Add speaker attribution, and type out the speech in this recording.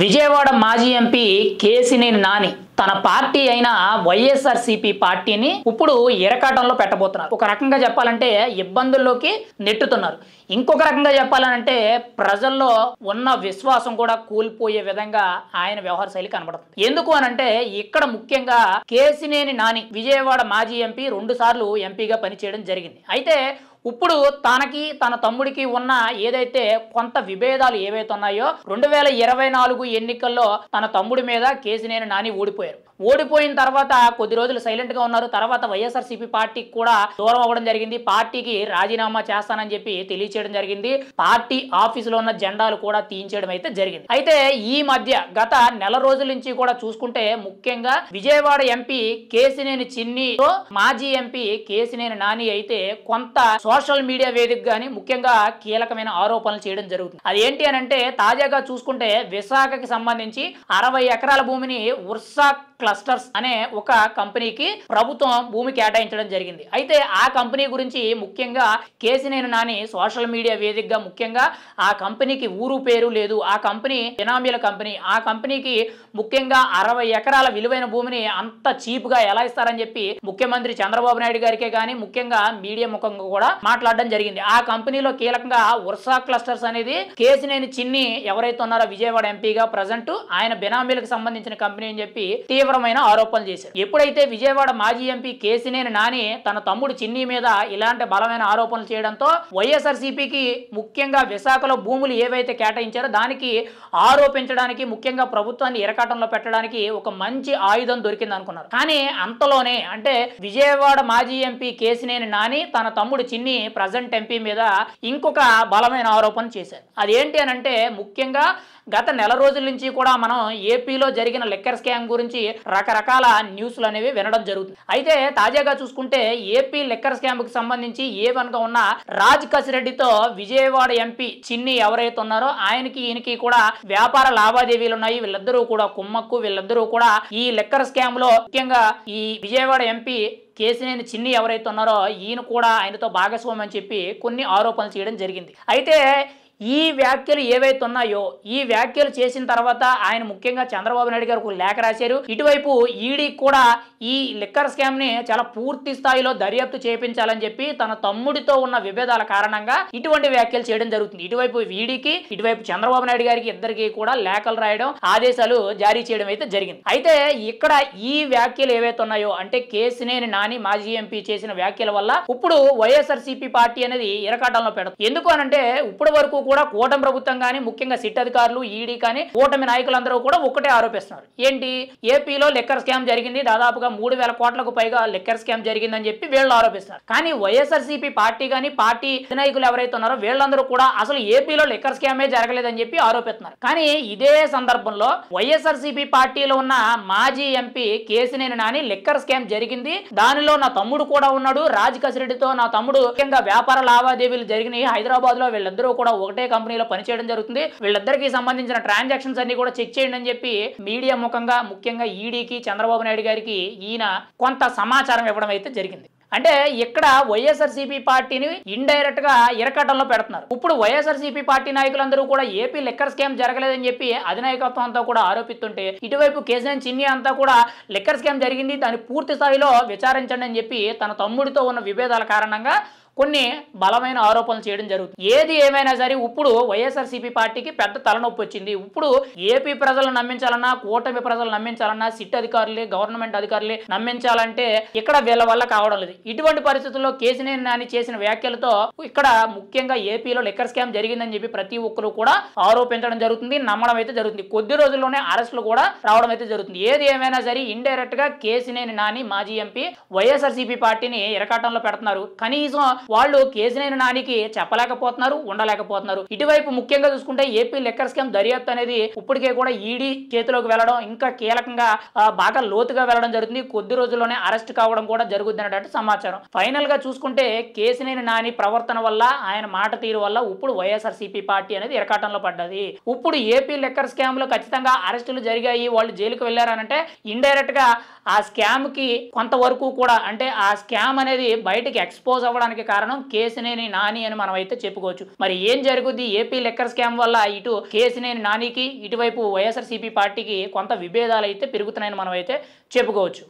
Speaker 1: విజయవాడ మాజీ ఎంపీ కేసినేని నాని తన పార్టీ అయిన వైఎస్ఆర్సీపీ పార్టీని ఇప్పుడు ఇరకాటంలో పెట్టబోతున్నారు. ఒక రకంగా చెప్పాలంటే ఇబ్బందుల్లోకి నెట్టుతున్నారు. ఇంకొక రకంగా చెప్పాలంటే ప్రజల్లో ఉన్న విశ్వాసం కూడా కూలిపోయే విధంగా ఆయన వ్యవహార శైలి కనబడుతుంది. ఎందుకు అనంటే ఇక్కడ ముఖ్యంగా కేసినేని నాని విజయవాడ మాజీ ఎంపీ 2 సార్లు ఎంపీగా పనిచేయడం జరిగింది. అయితే ఇప్పుడు తనకి తన తమ్ముడికి ఉన్న ఏదైతే కొంత విభేదాలు ఏవైతే ఉన్నాయో 2024 ఎన్నికల్లో తన తమ్ముడి మీద కేసినేని నాని ఓడిపోయిన తర్వాత కొద్ది రోజులు సైలెంట్ గా ఉన్నారు. తర్వాత వైఎస్ఆర్సీపీ పార్టీకి కూడా దూరం అవ్వడం జరిగింది. పార్టీకి రాజీనామా చేస్తానని చెప్పి తెలియచేయడం జరిగింది. పార్టీ ఆఫీసులో ఉన్న జెండాలు కూడా తీయించడం అయితే జరిగింది. అయితే ఈ మధ్య గత నెల రోజుల నుంచి కూడా చూసుకుంటే ముఖ్యంగా విజయవాడ ఎంపీ కేసినేని చిన్నితో మాజీ ఎంపీ కేసినేని నాని అయితే కొంత సోషల్ మీడియా వేదిక గాని ముఖ్యంగా కీలకమైన ఆరోపణలు చేయడం జరుగుతుంది. అది ఏంటి అనంటే తాజాగా చూసుకుంటే విశాఖకి సంబంధించి 60 ఎకరాల భూమిని ఉర్సా క్లస్టర్స్ అనే ఒక కంపెనీకి ప్రభుత్వం భూమి కేటాయించడం జరిగింది. అయితే ఆ కంపెనీ గురించి ముఖ్యంగా కేసినేని నాని సోషల్ మీడియా వేదికగా ముఖ్యంగా ఆ కంపెనీకి ఊరు పేరు లేదు, ఆ కంపెనీ బినామీల కంపెనీ, ఆ కంపెనీకి ముఖ్యంగా 60 ఎకరాల విలువైన భూమిని అంత చీప్ గా ఎలా ఇస్తారని చెప్పి ముఖ్యమంత్రి చంద్రబాబు నాయుడు గారికే కానీ ముఖ్యంగా మీడియా ముఖంగా కూడా మాట్లాడడం జరిగింది. ఆ కంపెనీలో కీలకంగా ఉర్సా క్లస్టర్స్ అనేది కేసినేని చిన్ని ఎవరైతే ఉన్నారో విజయవాడ ఎంపీగా ప్రజెంట్ ఆయన బినామీలకు సంబంధించిన కంపెనీ అని చెప్పి తీవ్రమైన ఆరోపణలు చేశారు. ఎప్పుడైతే విజయవాడ మాజీ ఎంపీ కేసినేని నాని తన తమ్ముడు చిన్ని మీద ఇలాంటి బలమైన ఆరోపణలు చేయడంతో వైఎస్ఆర్సీపీకి ముఖ్యంగా విశాఖలో భూములు ఏవైతే కేటాయించారో దానికి ఆరోపించడానికి ముఖ్యంగా ప్రభుత్వాన్ని ఇరకాటంలో పెట్టడానికి ఒక మంచి ఆయుధం దొరికింది అనుకున్నారు. కానీ అంతలోనే అంటే విజయవాడ మాజీ ఎంపీ కేసినేని నాని తన తమ్ముడు చిన్ని ప్రజెంట్ ఎంపీ మీద ఇంకొక బలమైన ఆరోపణ చేశారు. అదేంటి అనంటే ముఖ్యంగా గత నెల రోజుల నుంచి కూడా మనం ఏపీలో జరిగిన లిక్కర్ స్కామ్ గురించి రకరకాల న్యూస్లు అనేవి వినడం జరుగుతుంది. అయితే తాజాగా చూసుకుంటే ఏపీ లిక్కర్ స్కామ్ కి సంబంధించి ఏవనగా ఉన్న రాజ్ కసిరెడ్డితో విజయవాడ ఎంపీ చిన్ని ఎవరైతే ఉన్నారో ఆయనకి ఈయనకి కూడా వ్యాపార లావాదేవీలు ఉన్నాయి. వీళ్ళిద్దరూ కూడా కుమ్మక్కు, వీళ్ళిద్దరూ కూడా ఈ లిక్కర్ స్కామ్ లో ముఖ్యంగా ఈ విజయవాడ ఎంపీ కేసినేని చిన్ని ఎవరైతే ఉన్నారో ఈయన కూడా ఆయనతో భాగస్వామి అని చెప్పి కొన్ని ఆరోపణలు చేయడం జరిగింది. అయితే ఈ వ్యాఖ్యలు ఏవైతే ఉన్నాయో ఈ వ్యాఖ్యలు చేసిన తర్వాత ఆయన ముఖ్యంగా చంద్రబాబు నాయుడు గారు లేఖ రాశారు. ఇటువైపు ఈడీ కూడా ఈ లిక్కర్ స్కామ్ ని చాలా పూర్తి స్థాయిలో దర్యాప్తు చేయించాలని చెప్పి తన తమ్ముడితో ఉన్న విభేదాల కారణంగా ఇటువంటి వ్యాఖ్యలు చేయడం జరుగుతుంది. ఇటువైపు ఈడీకి ఇటువైపు చంద్రబాబు నాయుడు గారికి ఇద్దరికి కూడా లేఖలు రాయడం ఆదేశాలు జారీ చేయడం అయితే జరిగింది. అయితే ఇక్కడ ఈ వ్యాఖ్యలు ఏవైతే ఉన్నాయో అంటే కేసినేని నాని మాజీ ఎంపీ చేసిన వ్యాఖ్యల వల్ల ఇప్పుడు వైఎస్ఆర్సీపీ పార్టీ అనేది ఇరకాటంలో పెడతారు. ఎందుకు అనంటే ఇప్పటి వరకు కూడా కూటమి ప్రభుత్వం కానీ ముఖ్యంగా సిట్ అధికారులు ఈడీ కానీ కూటమి నాయకులందరూ కూడా ఒకటే ఆరోపిస్తున్నారు. ఏంటి ఏపీలో లిక్కర్ స్కామ్ జరిగింది, దాదాపుగా 3,000 కోట్లకు పైగా లిక్కర్ స్కామ్ జరిగిందని చెప్పి వీళ్ళు ఆరోపిస్తున్నారు. కానీ వైఎస్ఆర్సీపీ పార్టీ కానీ పార్టీ నాయకులు ఎవరైతే ఉన్నారో వీళ్ళందరూ కూడా అసలు ఏపీలో లిక్కర్ స్కామే జరగలేదని చెప్పి ఆరోపిస్తున్నారు. కానీ ఇదే సందర్భంలో వైఎస్ఆర్సీపీ పార్టీలో ఉన్న మాజీ MP Kesineni Nani liquor scam జరిగింది, దానిలో నా తమ్ముడు కూడా ఉన్నాడు, రాజ్ కసిరెడ్డితో నా తమ్ముడు ముఖ్యంగా వ్యాపార లావాదేవీలు జరిగినాయి హైదరాబాద్ లో, వీళ్ళిద్దరూ కూడా ఒకటే కంపెనీలో పనిచేయడం జరుగుతుంది, వీళ్ళిద్దరికి సంబంధించిన ట్రాన్సాక్షన్స్ అన్ని కూడా చెక్ చేయండి అని చెప్పి మీడియా ముఖంగా ముఖ్యంగా ఈడీకి చంద్రబాబు నాయుడు గారికి ఈయన కొంత సమాచారం ఇవ్వడం అయితే జరిగింది. అంటే ఇక్కడ వైఎస్ఆర్సీపీ పార్టీని ఇండైరెక్ట్ గా ఇరకాటంలో పెడుతున్నారు. ఇప్పుడు వైఎస్ఆర్సీపీ పార్టీ నాయకులందరూ కూడా ఏపీ లిక్కర్ స్కామ్ జరగలేదని చెప్పి అధినాయకత్వం అంతా కూడా ఆరోపిస్తుంటే ఇటువైపు కేసినేని చిన్ని అంతా కూడా లిక్కర్ స్కామ్ జరిగింది, దాన్ని పూర్తి స్థాయిలో విచారించండి అని చెప్పి తన తమ్ముడితో ఉన్న విభేదాల కారణంగా కొన్ని బలమైన ఆరోపణలు చేయడం జరుగుతుంది. ఏది ఏమైనా సరే ఇప్పుడు వైఎస్ఆర్సీపీ పార్టీకి పెద్ద తలనొప్పి వచ్చింది. ఇప్పుడు ఏపీ ప్రజలను నమ్మించాలన్నా కూటమి ప్రజలు నమ్మించాలన్నా సిట్ అధికారులే గవర్నమెంట్ అధికారులే నమ్మించాలంటే ఇక్కడ వీళ్ళ వల్ల కావడం లేదు. ఇటువంటి పరిస్థితుల్లో కేసినేని నాని చేసిన వ్యాఖ్యలతో ఇక్కడ ముఖ్యంగా ఏపీలో లిక్కర్ స్కామ్ జరిగిందని చెప్పి ప్రతి ఒక్కరు కూడా ఆరోపించడం జరుగుతుంది, నమ్మడం అయితే జరుగుతుంది. కొద్ది రోజుల్లోనే అరెస్టులు కూడా రావడం అయితే జరుగుతుంది. ఏది ఏమైనా సరే ఇండైరెక్ట్ గా కేసినేని నాని మాజీ ఎంపీ వైఎస్ఆర్సీపీ పార్టీని ఇరకాటంలో పెడుతున్నారు. కనీసం వాళ్ళు కేసినేని నానికి చెప్పలేకపోతున్నారు, ఉండలేకపోతున్నారు. ఇటువైపు ముఖ్యంగా చూసుకుంటే ఏపీ లిక్కర్ స్కామ్ దర్యాప్తు అనేది ఇప్పటికే కూడా ఈడీ చేతిలోకి వెళ్ళడం ఇంకా కీలకంగా బాగా లోతుగా వెళ్ళడం జరుగుతుంది. కొద్ది రోజుల్లోనే అరెస్ట్ కావడం కూడా జరుగుతుంది అన్నట్టు సమాచారం. ఫైనల్ గా చూసుకుంటే కేసినేని నాని ప్రవర్తన వల్ల ఆయన మాట తీరు వల్ల ఇప్పుడు వైఎస్ఆర్సీపీ పార్టీ అనేది ఇరకాటంలో పడ్డది. ఇప్పుడు ఏపీ లిక్కర్ స్కామ్ లో ఖచ్చితంగా అరెస్టులు జరిగాయి, వాళ్ళు జైలుకు వెళ్ళారనంటే ఇండైరెక్ట్ గా ఆ స్కామ్ కి కొంతవరకు కూడా అంటే ఆ స్కామ్ అనేది బయటికి ఎక్స్పోజ్ అవ్వడానికి కారణం కేసినేని నాని అని మనం అయితే చెప్పుకోవచ్చు. మరి ఏం జరుగుద్ది ఏపీ లిక్కర్ స్కామ్ వల్ల ఇటు కేసినేని నానికి ఇటువైపు వైఎస్ఆర్సీపీ పార్టీకి కొంత విభేదాలు అయితే పెరుగుతున్నాయని మనం అయితే చెప్పుకోవచ్చు.